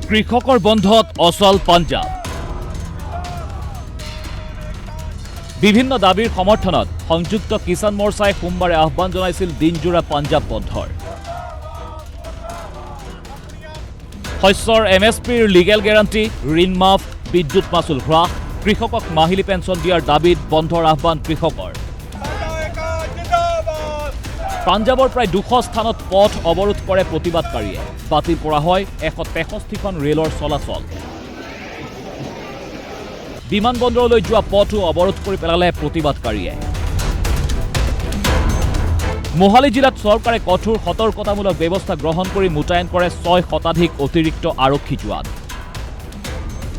কৃষকৰ বন্ধত অচল পাঞ্জাব। বিভিন্ন দাবীৰ সমৰ্থনত সংযুক্ত কিষাণ মৰ্চাই সোমবাৰে আহ্বান জনাইছিল দিনজোৰা পাঞ্জাব বন্ধৰ। শস্যৰ MSPৰ লিগেল গ্যাৰাণ্টি, ঋণ মাফ, বিদ্যুৎ মাচুল হ্ৰাস, কৃষকক মাহিলী পেঞ্চন দিয়াৰ দাবীত বন্ধৰ আহ্বান কৃষকৰ। পাঞ্জাবৰ প্ৰায় 200 স্থানত পথ অৱৰোধ কৰে প্ৰতিবাদকাৰীয়ে। বাতিল কৰা হয় 163খন ৰেলৰ চলাচল। বিমানবন্দৰলৈ যোৱা পথো অৱৰোধ কৰি পেলালে প্ৰতিবাদকাৰীয়ে। মোহালি জিলাত চৰকাৰে কঠোৰ সতৰ্কতামূলক ব্যৱস্থা গ্ৰহণ কৰি মোতায়েন কৰে 6 শতাধিক অতিৰিক্ত আৰক্ষী জোৱান।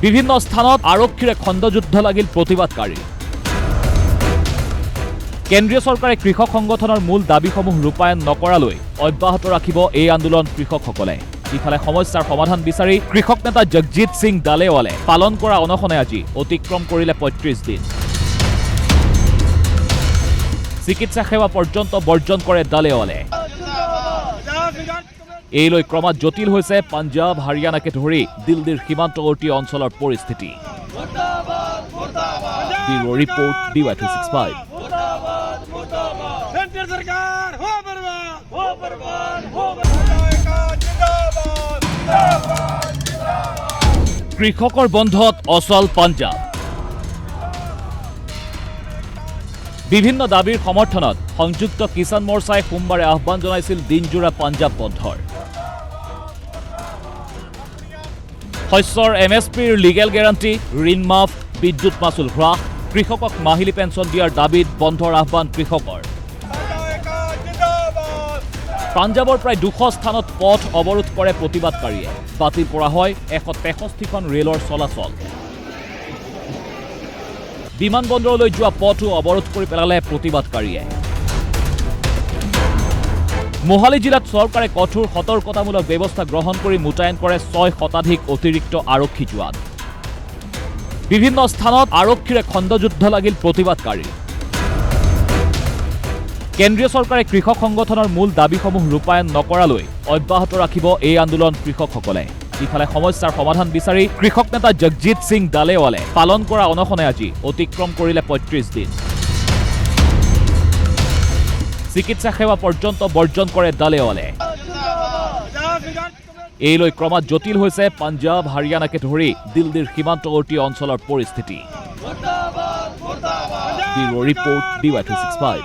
বিভিন্ন স্থানত আৰক্ষীৰে খণ্ডযুদ্ধ লাগিল প্ৰতিবাদকাৰী। কেন্দ্ৰীয় চৰকাৰে কৃষক সংগঠনৰ মূল দাবীসমূহ ৰূপায়ণ নকৰালৈ অব্যাহত ৰাখিব এই আন্দোলন কৃষকসকলে। ইফালে সমস্যাৰ সমাধান বিচাৰি কৃষক নেতা জগজিৎ সিং দালেৱালে পালন কৰা অনশনে আজি অতিক্ৰম কৰিলে 35 দিন। চিকিৎসা সেৱা পৰ্যন্ত বৰ্জন কৰে দালেৱালে। এই লৈ ক্ৰমাৎ জটিল হৈছে পাঞ্জাব, হাৰিয়ানাকে ধৰি দিল্লীৰ সীমান্তৱৰ্তী অঞ্চলৰ পৰিস্থিতি। Bureau report, DY365। কৃষকৰ বন্ধত অচল পাঞ্জাব। বিভিন্ন দাবীৰ সমৰ্থনত সংযুক্ত কিষাণ মৰ্চাই সোমবাৰে আহ্বান জনাইছিল দিনজোৰা পাঞ্জাব বন্ধৰ। শস্যৰ MSPৰ লিগেল গ্যাৰাণ্টি, ঋণ মাফ, বিদ্যুৎ মাচুল হ্ৰাস, কৃষকক মাহিলী পেঞ্চন দিয়াৰ দাবীত বন্ধৰ আহ্বান কৃষকৰ। পাঞ্জাবৰ প্ৰায় 200 স্থানত পথ অৱৰোধ কৰে প্ৰতিবাদকাৰীয়ে। বাতিল কৰা হয় 163খন ৰেলৰ চলাচল। বিমানবন্দৰলৈ যোৱা পথো অৱৰোধ কৰি পেলালে প্ৰতিবাদকাৰীয়ে। মোহালি জিলাত চৰকাৰে কঠোৰ সতৰ্কতামূলক ব্যৱস্থা গ্ৰহণ কৰি মোতায়েন কৰে 6 শতাধিক অতিৰিক্ত আৰক্ষী জোৱান। বিভিন্ন স্থানত আৰক্ষীৰে খণ্ডযুদ্ধ লাগিল প্ৰতিবাদকাৰী। কেন্দ্ৰীয় চৰকাৰে কৃষক সংগঠনৰ মূল দাবীসমূহ ৰূপায়ণ নকৰালৈ অব্যাহত ৰাখিব এই আন্দোলন কৃষকসকলে। ইফালে সমস্যাৰ সমাধান বিচাৰি কৃষক নেতা জগজিৎ সিং দালেৱালে পালন কৰা অনশনে আজি অতিক্ৰম কৰিলে 35 দিন। চিকিৎসা সেৱা পৰ্যন্ত বৰ্জন কৰে দালেৱালে। এই লৈ ক্ৰমাৎ জটিল হৈছে পাঞ্জাব, হাৰিয়ানাকে ধৰি দিল্লীৰ সীমান্তৱৰ্তী অঞ্চলৰ পৰিস্থিতি। Bureau report, DY365।